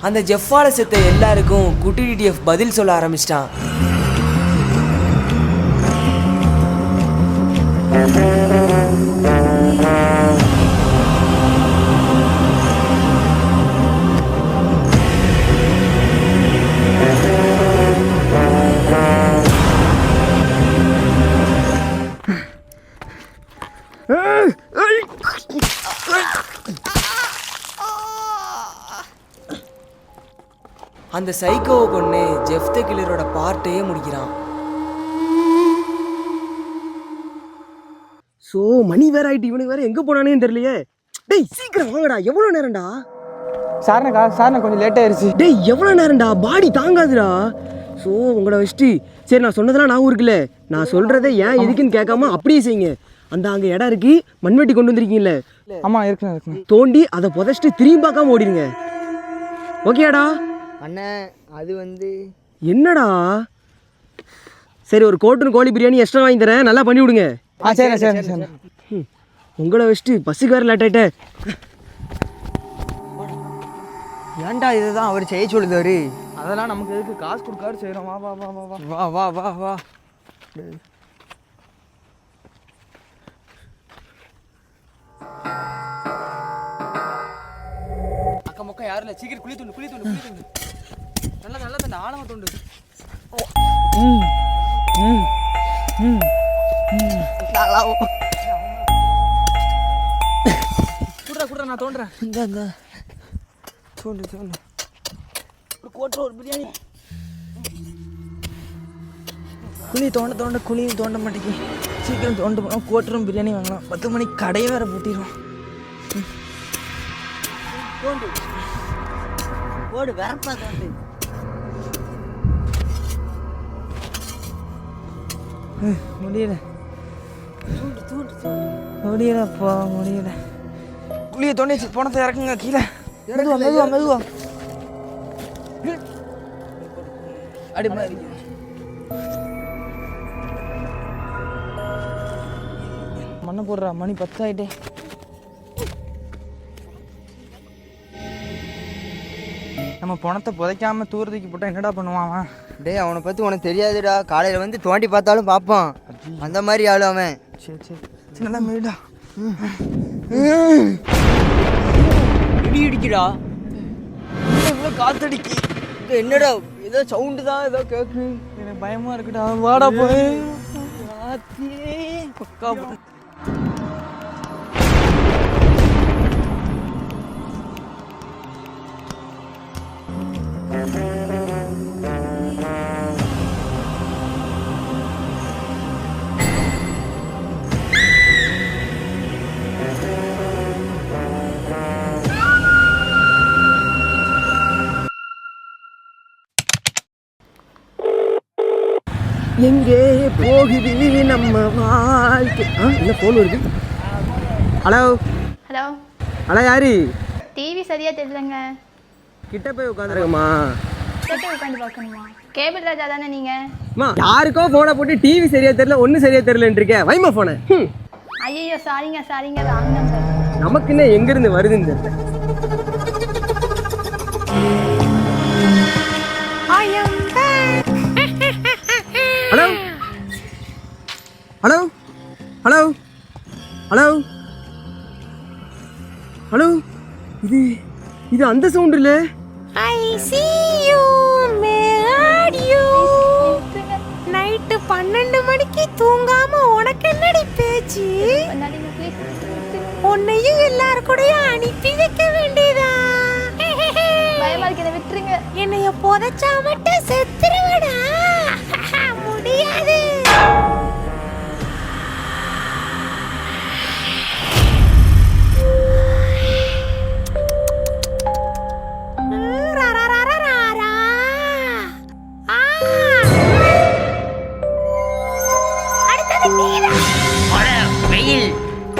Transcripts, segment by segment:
அந்த ஜெஃப்பால செத்த எல்லாருக்கும் குட்டி டிடிஎஃப் பதில் சொல்ல ஆரம்பிச்சிட்டான். அந்த சைக்கோவை கொண்டு ஜெஃப் த கில்லரோட பார்ட்டையே முடிக்கிறான். ஸோ மணி வேற ஆயிட்டு, இவனுக்கு வேற எங்கே போனானே தெரியலையே. டேய் சீக்கிரம் வாங்கடா, எவ்வளோ நேரம்டா? சார்ண்ணா கொஞ்சம் லேட் ஆயிடுச்சு. டேய் எவ்வளோ நேரம்டா, பாடி தாங்காதுடா. ஸோ உங்களோட வச்சுட்டு சரி நான் சொன்னதெல்லாம் நான் இருக்குல்ல, நான் சொல்கிறத ஏன் எதுக்குன்னு கேட்காம அப்படியே செய்யுங்க. அந்த அங்கே இடம் இருக்கு, மண்வெட்டி கொண்டு வந்திருக்கீங்கல்ல. ஆமாம் இருக்குண்ணா. தோண்டி அதை புதைச்சிட்டு திரும்பி பார்க்காம ஓடிடுங்க. ஓகேடா அண்ணே? அது என்னடா, சரி ஒரு கோட்டுன்னு கோழி பிரியாணி எக்ஸ்ட்ரா வாங்கி தரேன், நல்லா பண்ணி விடுங்க. சரி. உங்களை வச்சுட்டு பஸ்ஸுக்கு வேறு லேட் ஆகிட்டேன். ஏன்டா இதுதான் அவர் செய்ய சொல்லுதாரு? அதெல்லாம் நமக்கு எதுக்கு, காசு கொடுக்காரு செய்கிறோம். வா வா வா வா வா வா வா வா வா. அக்கா மொக்கா யாரும் இல்லை, சீக்கிரம் குழி தோண்டு. நல்லா தண்டை ஆழமாக தோண்டு. கூட நான் தோண்டுறேன். இந்த தோண்டு கோட்டுற ஒரு பிரியாணி. குழி தோண்ட மாட்டேங்கி. சீக்கிரம் தோண்ட போனோம், கோட்டுறோம் பிரியாணி வாங்கலாம். 10 மணிக்கு கடையை வேற பூட்டிடுவோம். போடு வேறப்பா தோண்டு. முடியல. குழியை தோண்டி போனத்தை இறக்குங்க கீழே. மெதுவா அடி மாதிரி. மண்ணை போடுறா, மணி 10 ஆயிட்டே. நம்ம பணத்தை புதைக்காம தூரத்துக்கு போட்டால் என்னடா பண்ணுவான் அவன்? டேய் அவனை பற்றி உனக்கு தெரியாதுடா. காலையில் வந்து தோண்டி பார்த்தாலும் பார்ப்பான். அந்த மாதிரி ஆளு அவன். சரி நல்லா மேடா. இடி இடிக்குடா, இவ்வளோ காத்தடிக்கு. என்னடா ஏதோ சவுண்டு தான் ஏதோ கேட்கு. எனக்கு பயமா இருக்குடா, வாடா போய். பக்கா எங்கே போகுது நம்ம வாழ்க்கை? என்ன ஃபோன் வருது? ஹலோ யாரு? டிவி சரியா தெரியலங்க. கிட்ட போய் உட்காந்துருக்கம்மா. உட்காந்து பார்க்கணுமா? கேபிள் ராஜா தானே நீங்க? யாருக்கோ போனை போட்டு டிவி சரியா தெரியல, ஒன்றும் சரியா தெரியலன்னு இருக்கேன். வைமா போன. ஐயோ சாரிங்க ராங் நம்பர். நமக்கு என்ன எங்கிருந்து வருதுன்னு தெரியல. ஹலோ இது அந்த சவுண்ட் இல்ல? I see you, mad you. Night 12 மணிக்கு தூங்காம உனக்கு என்னடி பேச்சு? உன்னையும் எல்லாரும் கூடயும் அனுப்பி வைக்க வேண்டியதா? பயமா இருக்கு, விட்டுருங்க. என்னைய புதைச்சா மட்டும் செத்துருவடா. முடியாது.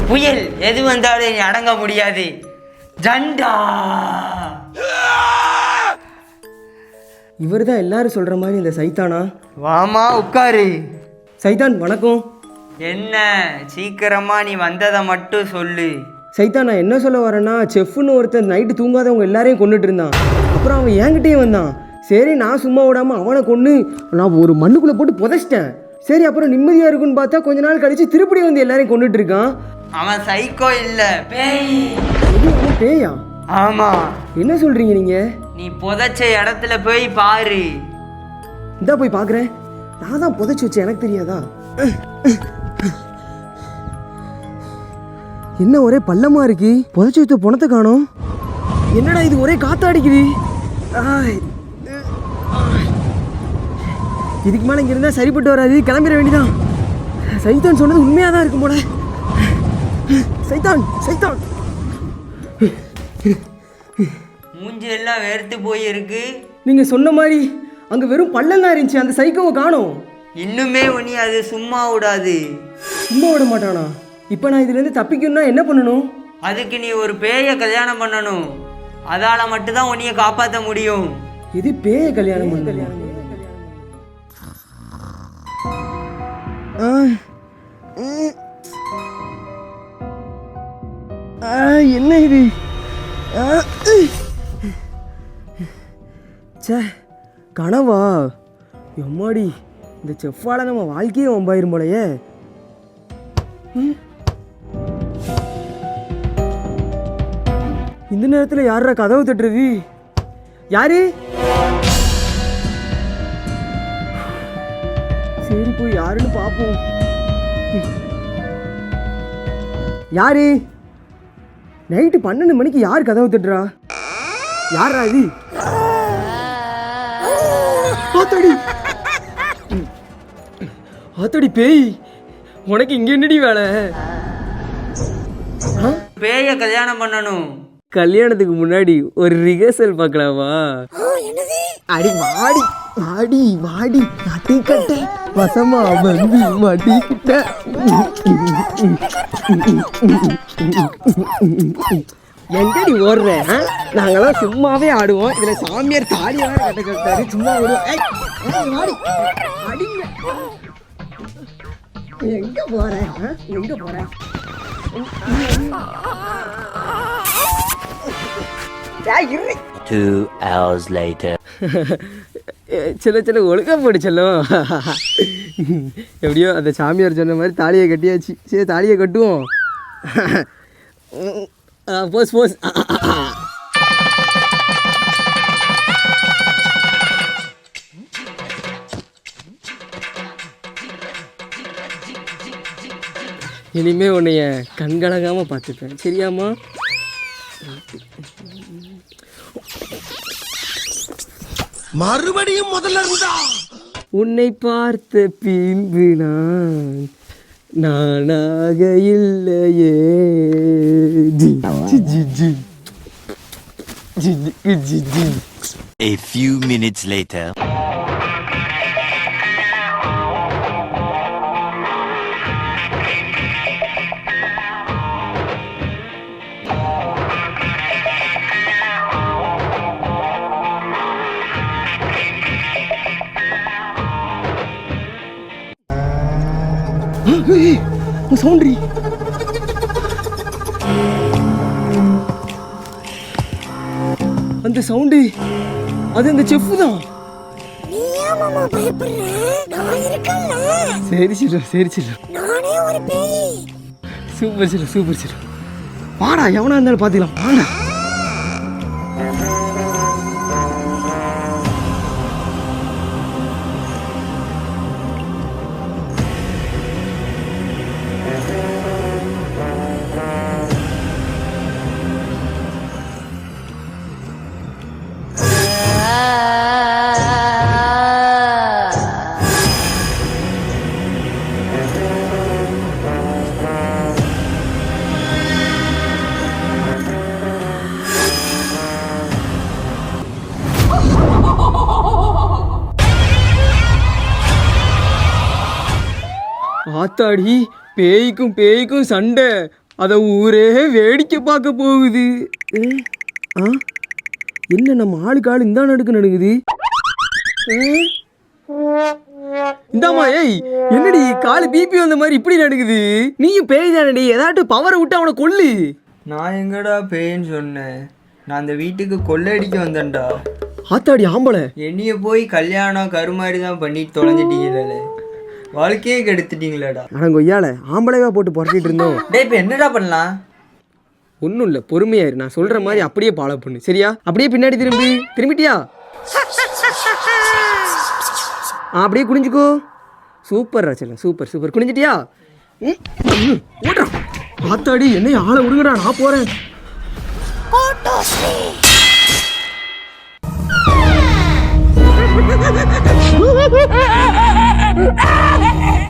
புயல் எது வந்தாலும் அடங்க முடியாது. ஜண்டா. இவர் தான் எல்லாரும் சொல்ற மாதிரி இந்த சைத்தானா? வாமா உட்காரு. சைத்தான் வணக்கம். என்ன சீக்கிரமா நீ வந்ததை மட்டும் சொல்லு. சைத்தான் நான் என்ன சொல்ல வரேன்னா, செஃப்னு ஒருத்தன் நைட்டு தூங்காதவங்க எல்லாரையும் கொண்டுட்டு இருந்தான். அப்புறம் அவன் என்கிட்டயே வந்தான். சரி நான் சும்மா விடாமல் அவனை கொண்டு நான் ஒரு மண்ணுக்குள்ளே போட்டு புதைச்சிட்டேன். சரி அப்புறம் நிம்மதியாக இருக்குன்னு பார்த்தா கொஞ்ச நாள் கழிச்சு திருப்படி வந்து எல்லாரையும் கொண்டுட்டு இருக்கான். அவன் சைக்கோ இல்ல, பேய். அவன் பேயா? ஆமா. என்ன சொல்றீங்க நீங்க? நீ புதைச்ச இடத்துல போய் பாரு. இந்தா போய் பார்க்குறேன். நான் தான் புதைச்சி வச்சேன், எனக்கு தெரியாதா? என்ன ஒரே பள்ளமா இருக்கு, புதைச்சி வச்ச பணத்தை காணோம். என்னடா இது ஒரே காத்தாடிக்குது. இதுக்கு மேலே இங்கே இருந்தால் சரிப்பட்டு வராது, கிளம்பிட வேண்டிதான். சைத்தான் சொன்னது உண்மையாக தான் இருக்கும் போல. சைத்தான் சைத்தான் மூஞ்சி எல்லாம் வெறுத்து போயிருக்கு. நீங்கள் சொன்ன மாதிரி அங்கே வெறும் பள்ளம் தான் இருந்துச்சு, அந்த சைக்கோவை காணோம். இன்னுமே உனி அது சும்மா விடாது. சும்மா விட மாட்டானா? இப்போ நான் இதுலேருந்து தப்பிக்கணும்னா என்ன பண்ணணும்? அதுக்கு நீ ஒரு பேயை கல்யாணம் பண்ணணும். அதால மட்டும்தான் உன்னைய காப்பாற்ற முடியும். இது பேயை கல்யாணம் பண்ணலையா? என்ன இது? சே, கனவா? எம்மாடி, இந்த செஃப்பால நம்ம வாழ்க்கையே வம்பாயிரும் போலையே. இந்த நேரத்தில் யாரா கதவு தட்டுறது? யாரு? சரி போய் யாருன்னு பார்ப்போம். யாரு? நைட்டு 12 மணிக்கு யார் கதவு தட்டுறா? யாரா இது? ஆத்தடி பேய், உனக்கு இங்க என்னடி வேலை? பேய கல்யாணம் பண்ணணும். கல்யாணத்துக்கு முன்னாடி ஒரு ரிஹர்சல் பார்க்கலாமா? அடி வாடி வாடி வாடி மாட்டிக்கிட்ட வசமா வந்து மாட்டிக்கிட்ட. எங்கடி ஓடுற? நாங்கெல்லாம் சும்மாவே ஆடுவோம், இதுல சாமியார் தாலியாக கட்ட கட்டாரு, சும்மா ஓடுவோம். எங்க போற? எங்க போற? சில சில ஒழுங்கா போடு செல்லும். எப்படியோ அந்த சாமியார் சொன்ன மாதிரி தாலியை கட்டியாச்சு. சரி தாலியை கட்டுவோம். போஸ் போஸ். இனிமே உன்னைய கண்கலங்காம பார்த்துப்பேன், சரியாம்மா? மறுபடியும் முதல்ல இருந்தா உன்னை பார்த்த பின்பு நானாக இல்லையே. A few minutes later. சவுண்ட்ரி. அந்த சவுண்டு அது அந்த செஃப் தான். நீ ஏன் மாமா பயப்படுற? நான் இருக்கேன்ல. சரி சிலம், சரி சிலம். நானே ஒரு பேய். சூப்பர் சிலம், சூப்பர் சிலம். வாடா, எவனா இருந்தாலும் பார்த்துக்கலாம், வாடா. ஆத்தாடி, பேய்க்கும் பேய்க்கும் சண்டை, அதை ஊரே வேடிக்கை பார்க்க போகுது. என்ன நம்ம ஆளுக்கு ஆளு இந்த நடுக்கு நடுங்குது? இந்தாமா, ஏய் என்னடி காலு பிபி வந்த மாதிரி இப்படி நடுங்குது? நீயும் பேய் தானடி, ஏதாட்டும் பவரை விட்டு அவனை கொல்லு. நான் எங்கடா பேய்ன்னு சொன்னேன்? நான் அந்த வீட்டுக்கு கொள்ளையடிக்க வந்தேன்டா. ஆத்தாடி ஆம்பளை. என்னைய போய் கல்யாணம் கருமாரி தான் பண்ணிட்டு தொலைஞ்சிட்டீங்களே, வாழ்க்கையே கெடுத்துட்டீங்களாடா. ஆனால் கொய்யால ஆம்பளைவா போட்டு புரட்டிட்டு இருந்தோம். டேய் இப்போ என்னடா பண்ணலாம்? ஒன்றும் இல்லை, பொறுமையாரு. நான் சொல்கிற மாதிரி அப்படியே ஃபாலோ பண்ணு சரியா? அப்படியே பின்னாடி திரும்பிட்டியா? அப்படியே குனிஞ்சுக்கோ. சூப்பர் ராச்சல, சூப்பர் சூப்பர். குனிஞ்சிட்டியா? ஓடுறா ஆத்தாடி, என்னை ஆளை விடுங்கடா, நான் போகிறேன்.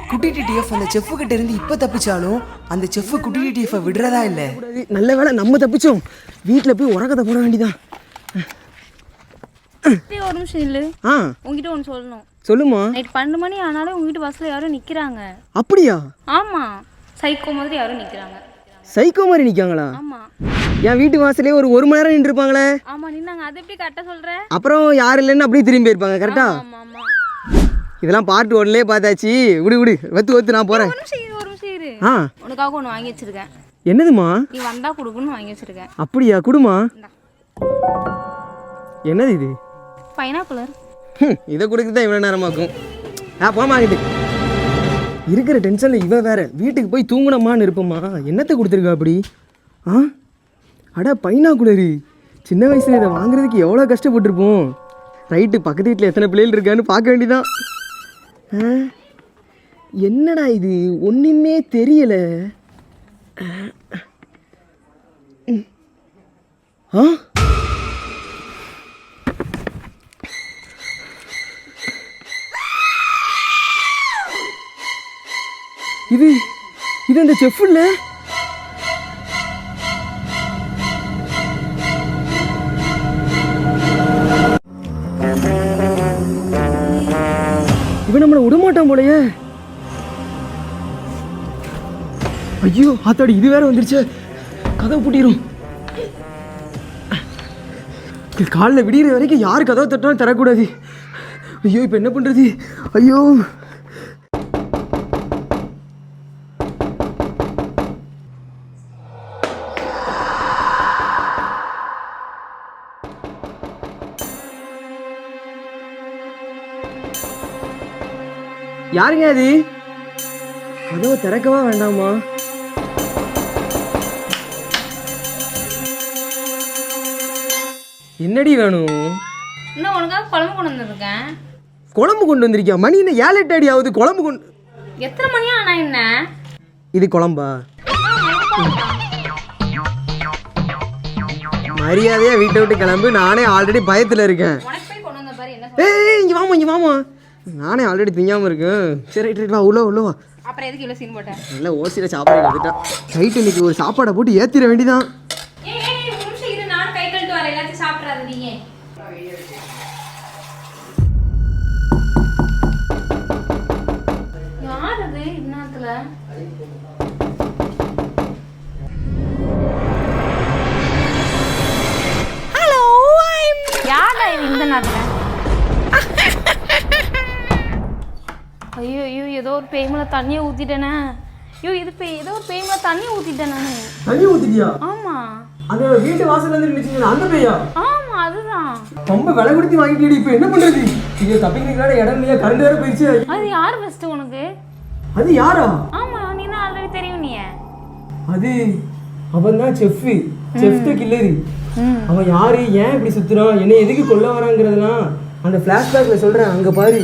குட்டி டிடிஎஃப் அந்த செஃப் கிட்ட இருந்து இப்போ தப்பிச்சாலும் அந்த செஃப் குட்டி டிடிஎஃப் விடுறதா இல்லை. நல்ல வேளை நம்ம தப்பிச்சோம். வீட்டில் போய் உரக்கத்தை போட வேண்டியதான். ஒரு நிமிஷம் இல்லை, ஆ உங்ககிட்ட ஒன்று சொல்லணும். சொல்லுமா. நைட் 12 மணி ஆனாலும் உங்க வீட்டு பஸ்ஸில் யாரும் நிற்கிறாங்க. அப்படியா? ஆமாம், சைக்கோ மாதிரி யாரும் நிற்கிறாங்க. சைக்கோ மாதிரி நிற்காங்களா? ஆமாம் என் வீட்டு வாசலே ஒரு மணி நேரம் நின்றுருப்பாங்களே. ஆமாம், நின்னாங்க. அது எப்படி கரெக்டாக சொல்கிறேன்? அப்புறம் யார் இல்லைன்னு அப்படியே திரும்பி இருப்பாங்க. கரெக்டா? ஆமாம் ஆமாம். இதெல்லாம் பார்ட் 1லேயே பார்த்தாச்சு. விடு ஒத்து நான் போகிறேன். ஒரு நிமிஷம் இரு. ஆ உனக்காக ஒன்று வாங்கி வச்சிருக்கேன். என்னதுமா? நீ வந்தா கொடுக்குன்னு வாங்கி வச்சிருக்கேன். அப்படியா? குடுமா. என்னது இது? பைனாப்பிளர். இதை கொடுக்குறது தான் இவ்வளோ நேரமாக்கும். போமாங்கிட்டு இருக்கிற டென்ஷனில் இவ வேற. வீட்டுக்கு போய் தூங்கணுமான்னு இருப்போம்மா. என்னத்தை கொடுத்துருக்கா அப்படி? ஆ அடா பைனாக்குலரு. சின்ன வயசில் இதை வாங்குறதுக்கு எவ்வளோ கஷ்டப்பட்டுருப்போம். ரைட்டு, பக்கத்து வீட்டில் எத்தனை பிள்ளைகள் இருக்கான்னு பார்க்க வேண்டியதான். என்னடா இது, ஒன்றுமே தெரியலை. ஆ இது அந்த செஃப் இல்ல? இவன் நம்மளை விடமாட்டான் போலயே. ஐயோ ஆத்தாடி, இது வேற வந்துருச்சு. கதவை பூட்டிடும். காலில் விடிகிற வரைக்கும் யார் கதவை தட்டாலும் தரக்கூடாது. ஐயோ இப்போ என்ன பண்ணுறது? ஐயோ யாருங்க அது? கதவை திறக்கவா வேண்டாமா? என்னடி வேணும்? இன்னும் உனக்காக குழம்பு கொண்டு வந்திருக்கேன். குழம்பு கொண்டு வந்திருக்கியா? மணி என்ன 7-8 அடி ஆகுது. குழம்பு கொண்டு எத்தனை மணியா ஆனா என்ன? இது குழம்பா? மரியாதையா வீட்டை விட்டு கிளம்பு. நானே ஆல்ரெடி பயத்தில் இருக்கேன். உனக்கு போய் கொண்டு வந்த பாரு. என்ன ஏய் இங்கே வாமா. நானே ஆல்ரெடி திங்காமல் இருக்கேன். சரி ரைட் வா, உள்ள வா. அப்புறம் எதுக்கு இவ்வளோ சீன் போட்டேன்? நல்லா ஓசியில் சாப்பாடு வந்துட்டான். நைட்டு இன்னைக்கு ஒரு சாப்பாடை போட்டு ஏற்றிட வேண்டிதான். ஒரு நிமிஷம் இரு, நான் கை கழுட்டு வரேன். எல்லாத்தையும் சாப்பிட்றாது நீங்க. யார் அது இந்நேரத்துல? ஹலோ, யாரா இது இந்த நேரத்துல? ஐயோ ஏதோ ஒரு பேய்மல தண்ணியை ஊத்திட்டேனே. ஏதோ ஒரு பேய்மல தண்ணியை ஊத்திட்டேன் நானு. தண்ணி ஊத்திட்டியா? ஆமா, அந்த வீட்டு வாசல்ல இருந்து நினைச்சீங்க அந்த பேயா? ஆமா அதுதான். ரொம்ப விலை கொடுத்து வாங்கிட்டீடி. இப்போ என்ன பண்றது? ஐயோ தப்பிக்கிறதுக்கான இடம் இல்லையா? கரண்ட் வேற போயிடுச்சு. அது யார் ஃபர்ஸ்ட் உனக்கு? அது யாரா? ஆமா, நீ தான் ஆல்ரெடி தெரியும். நீ அது அவன் தான் செஃப் கில்லரு. அவன் யாரு, ஏன் இப்படி சுத்துறான், என்ன எதுக்கு கொல்ல வராங்கிறதுலாம் அந்த ஃபிளாஷ்பேக்ல சொல்றேன். அங்க பாரு.